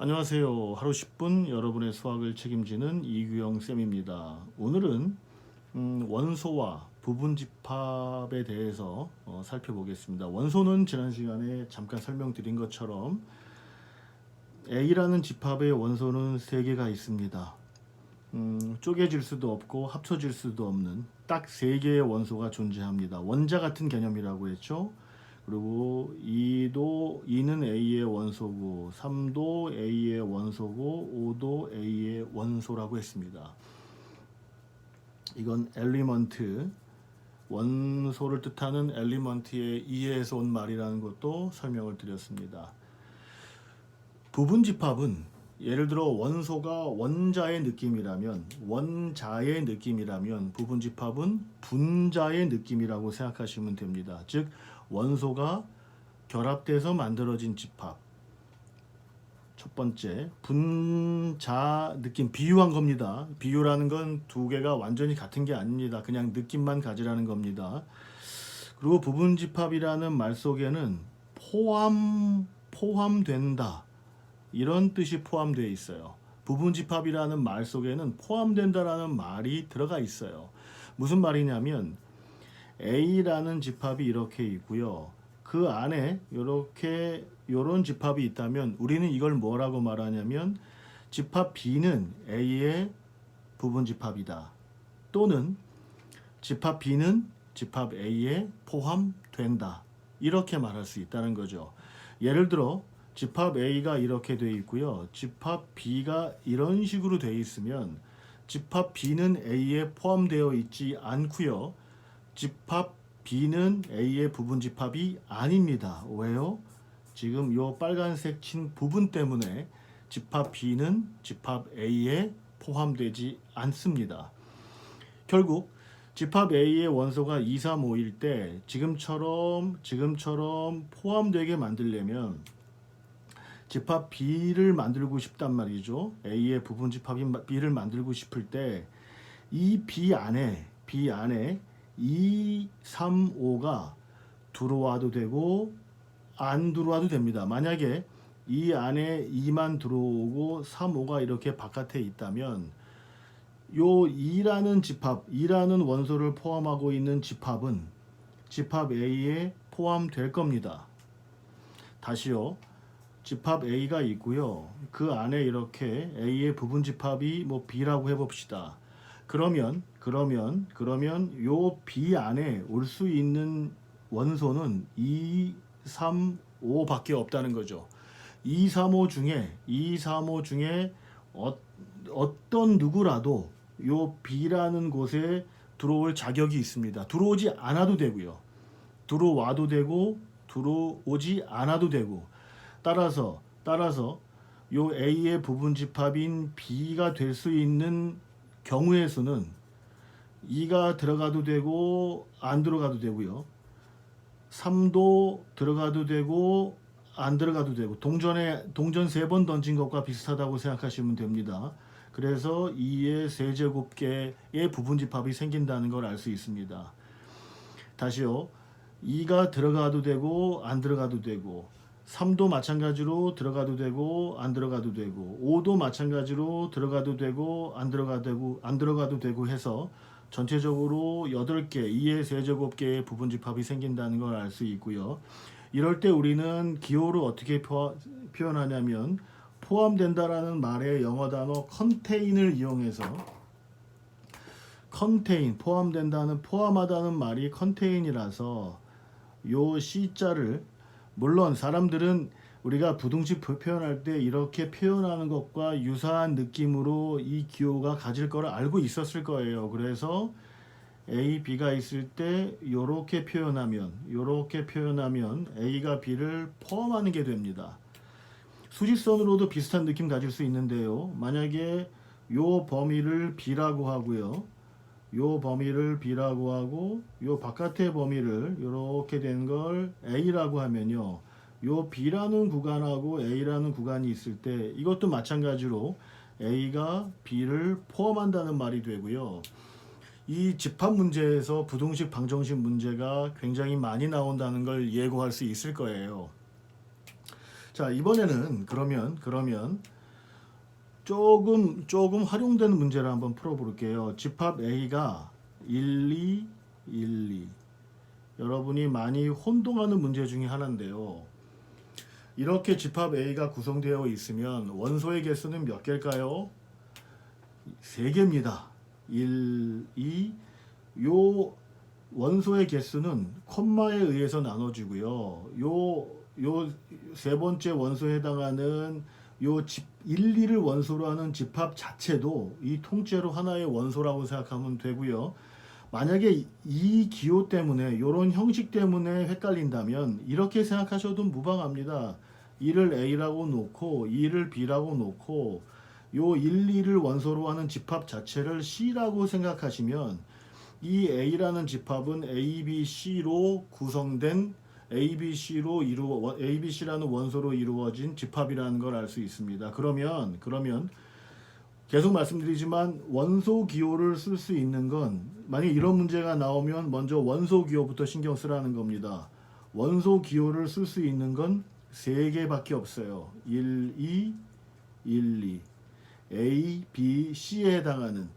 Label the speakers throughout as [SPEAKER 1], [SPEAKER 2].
[SPEAKER 1] 안녕하세요. 하루 10분 여러분의 수학을 책임지는 이규영 쌤입니다. 오늘은 원소와 부분집합에 대해서 살펴보겠습니다. 원소는 지난 시간에 잠깐 설명드린 것처럼 A라는 집합의 원소는 3개가 있습니다. 쪼개질 수도 없고 합쳐질 수도 없는 딱 3개의 원소가 존재합니다. 원자 같은 개념이라고 했죠. 그리고 2는 A의 원소고 3도 A의 원소고 5도 A의 원소라고 했습니다. 이건 엘리먼트, 원소를 뜻하는 엘리먼트의 이해에서 온 말이라는 것도 설명을 드렸습니다. 부분집합은 예를 들어 원소가 원자의 느낌이라면 부분집합은 분자의 느낌이라고 생각하시면 됩니다. 즉 원소가 결합돼서 만들어진 집합. 첫 번째, 분자 느낌, 비유한 겁니다. 비유라는 건 두 개가 완전히 같은 게 아닙니다. 그냥 느낌만 가지라는 겁니다. 그리고 부분집합이라는 말 속에는 포함된다. 이런 뜻이 포함되어 있어요. 부분집합이라는 말 속에는 포함된다라는 말이 들어가 있어요. 무슨 말이냐면 A라는 집합이 이렇게 있고요. 그 안에 이런 집합이 있다면 우리는 이걸 뭐라고 말하냐면 집합 B는 A의 부분집합이다. 또는 집합 B는 집합 A에 포함된다. 이렇게 말할 수 있다는 거죠. 예를 들어 집합 A가 이렇게 되어 있고요. 집합 B가 이런 식으로 되어 있으면 집합 B는 A에 포함되어 있지 않고요. 집합 B는 A의 부분집합이 아닙니다. 왜요? 지금 이 빨간색 친 부분 때문에 집합 B는 집합 A에 포함되지 않습니다. 결국 집합 A의 원소가 2, 3, 5일 때 지금처럼 포함되게 만들려면 집합 B를 만들고 싶단 말이죠. A의 부분집합인 B를 만들고 싶을 때 이 B 안에 2, 3, 5가 들어와도 되고 안 들어와도 됩니다. 만약에 이 안에 2만 들어오고 3, 5가 이렇게 바깥에 있다면 요 2라는 원소를 포함하고 있는 집합은 집합 A에 포함될 겁니다. 다시요. 집합 A가 있고요. 그 안에 이렇게 A의 부분집합이 B라고 해봅시다. 그러면 요 B 안에 올 수 있는 원소는 2, 3, 5밖에 없다는 거죠. 2, 3, 5 중에 어떤 누구라도 요 B라는 곳에 들어올 자격이 있습니다. 들어오지 않아도 되고요. 들어와도 되고 들어오지 않아도 되고 따라서 요 A의 부분집합인 B가 될 수 있는 경우의 수는 2가 들어가도 되고 안 들어가도 되고요. 3도 들어가도 되고 안 들어가도 되고 동전 3번 던진 것과 비슷하다고 생각하시면 됩니다. 그래서 2의 세제곱계의 부분집합이 생긴다는 걸 알 수 있습니다. 다시요. 2가 들어가도 되고 안 들어가도 되고 3도 마찬가지로 들어가도 되고 안 들어가도 되고 5도 마찬가지로 들어가도 되고 안 들어가도 되고 해서 전체적으로 8개 2의 세제곱계의 부분집합이 생긴다는 걸 알 수 있고요. 이럴 때 우리는 기호를 어떻게 표현하냐면 포함된다라는 말의 영어 단어 contain을 이용해서 포함하다는 말이 contain이라서 요 C자를 물론 사람들은 우리가 부등식 표현할 때 이렇게 표현하는 것과 유사한 느낌으로 이 기호가 가질 거를 알고 있었을 거예요. 그래서 A, B가 있을 때 이렇게 표현하면 A가 B를 포함하는 게 됩니다. 수직선으로도 비슷한 느낌 가질 수 있는데요. 만약에 요 범위를 B라고 하고요. 요 범위를 B라고 하고 요 바깥의 범위를 이렇게 된 걸 A라고 하면요. 요 B라는 구간하고 A라는 구간이 있을 때 이것도 마찬가지로 A가 B를 포함한다는 말이 되고요. 이 집합 문제에서 부등식 방정식 문제가 굉장히 많이 나온다는 걸 예고할 수 있을 거예요. 자, 이번에는 그러면 조금 활용된 문제를 한번 풀어볼게요. 집합 A가 1, 2, 1, 2. 여러분이 많이 혼동하는 문제 중에 하나인데요. 이렇게 집합 A가 구성되어 있으면 원소의 개수는 몇 개일까요? 3개입니다. 1, 2. 요 원소의 개수는 콤마에 의해서 나눠지고요. 요 세 번째 원소에 해당하는 요 1, 2를 원소로 하는 집합 자체도 이 통째로 하나의 원소라고 생각하면 되고요. 만약에 이 기호 때문에 이런 형식 때문에 헷갈린다면 이렇게 생각하셔도 무방합니다. 1을 A라고 놓고 2를 B라고 놓고 요 1, 2를 원소로 하는 집합 자체를 C라고 생각하시면 이 A라는 집합은 A, B, C로 구성된 ABC라는 원소로 이루어진 집합이라는 걸 알 수 있습니다. 그러면 계속 말씀드리지만 원소 기호를 쓸 수 있는 건 만약 이런 문제가 나오면 먼저 원소 기호부터 신경 쓰라는 겁니다. 원소 기호를 쓸 수 있는 건 3개밖에 없어요. 1, 2, 1, 2. A, B, C에 해당하는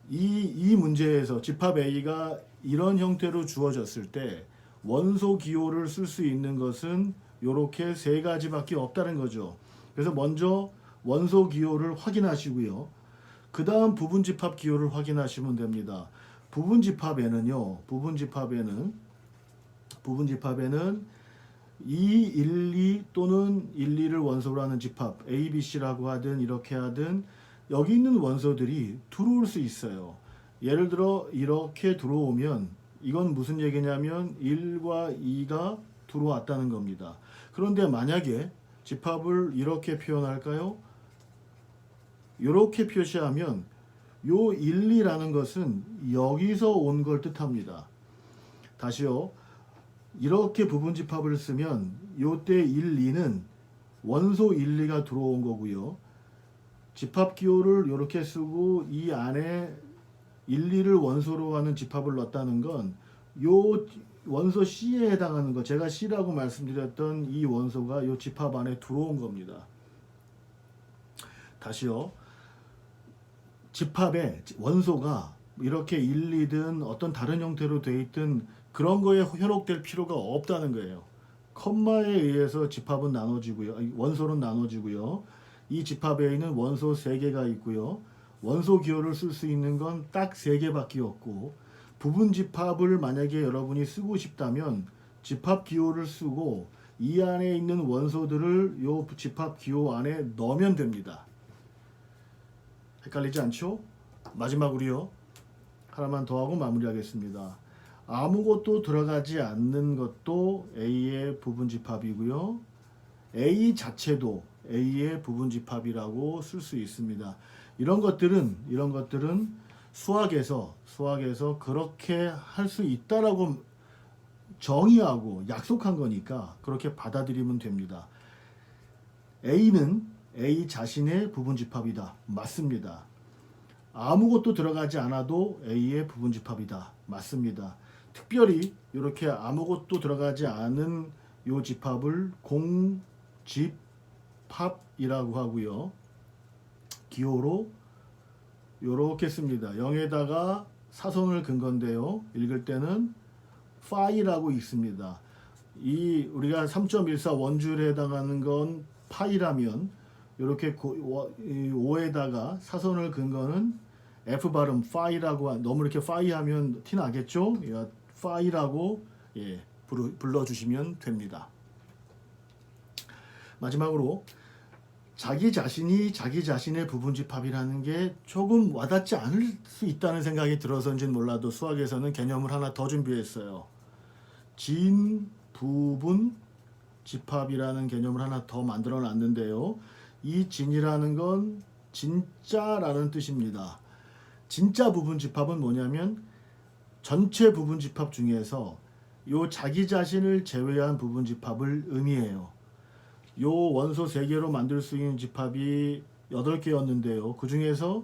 [SPEAKER 1] 이 문제에서 집합 A가 이런 형태로 주어졌을 때 원소 기호를 쓸 수 있는 것은 이렇게 3가지밖에 없다는 거죠. 그래서 먼저 원소 기호를 확인하시고요. 그 다음 부분집합 기호를 확인하시면 됩니다. 부분집합에는 2, 1, 2 또는 1, 2를 원소로 하는 집합 A, B, C라고 하든 이렇게 하든 여기 있는 원소들이 들어올 수 있어요. 예를 들어 이렇게 들어오면 이건 무슨 얘기냐면 1과 2가 들어왔다는 겁니다. 그런데 만약에 집합을 이렇게 표현할까요? 이렇게 표시하면 요 1, 2라는 것은 여기서 온 걸 뜻합니다. 다시요. 이렇게 부분집합을 쓰면 요때 1, 2는 원소 1, 2가 들어온 거고요. 집합기호를 이렇게 쓰고 이 안에 1, 2를 원소로 하는 집합을 넣었다는 건 요 원소 C에 해당하는 거 제가 C라고 말씀드렸던 이 원소가 요 집합 안에 들어온 겁니다. 다시요. 집합에 원소가 이렇게 1, 2든 어떤 다른 형태로 돼 있든 그런 거에 현혹될 필요가 없다는 거예요. 컴마에 의해서 집합은 나눠지고요. 원소는 나눠지고요. 이 집합 A는 원소 3개가 있고요. 원소 기호를 쓸 수 있는 건 딱 3개밖에 없고 부분 집합을 만약에 여러분이 쓰고 싶다면 집합 기호를 쓰고 이 안에 있는 원소들을 요 집합 기호 안에 넣으면 됩니다. 헷갈리지 않죠? 마지막으로요. 하나만 더 하고 마무리하겠습니다. 아무것도 들어가지 않는 것도 A의 부분집합이고요. A 자체도 A의 부분집합이라고 쓸 수 있습니다. 이런 것들은 수학에서 그렇게 할 수 있다라고 정의하고 약속한 거니까 그렇게 받아들이면 됩니다. A는 A 자신의 부분집합이다. 맞습니다. 아무것도 들어가지 않아도 A의 부분집합이다. 맞습니다. 특별히 이렇게 아무것도 들어가지 않은 요 집합을 공집합이라고 하고요. 기호로 요렇게 씁니다. 0에다가 사선을 긋은 건데요. 읽을 때는 파이라고 있습니다. 이 우리가 3.14 원주율에 해당하는 건 파이라면 이렇게 5에다가 사선을 긋은 거는 F 발음 파이라고 너무 이렇게 파이하면 티 나겠죠? 파이라고 불러주시면 됩니다. 마지막으로 자기 자신의 부분집합이라는 게 조금 와닿지 않을 수 있다는 생각이 들어서인지는 몰라도 수학에서는 개념을 하나 더 준비했어요. 진, 부분, 집합이라는 개념을 하나 더 만들어 놨는데요. 이 진이라는 건 진짜라는 뜻입니다. 진짜 부분집합은 뭐냐면 전체 부분집합 중에서 요 자기 자신을 제외한 부분집합을 의미해요. 요 원소 3개로 만들 수 있는 집합이 8개였는데요. 그 중에서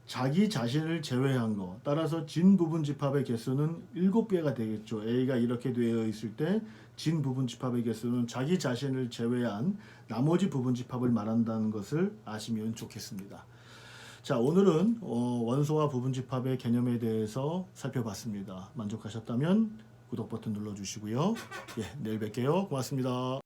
[SPEAKER 1] 자기 자신을 제외한 거. 따라서 진 부분 집합의 개수는 7개가 되겠죠. A가 이렇게 되어 있을 때 진 부분 집합의 개수는 자기 자신을 제외한 나머지 부분 집합을 말한다는 것을 아시면 좋겠습니다. 자, 오늘은 원소와 부분 집합의 개념에 대해서 살펴봤습니다. 만족하셨다면 구독 버튼 눌러주시고요. 예, 내일 뵐게요. 고맙습니다.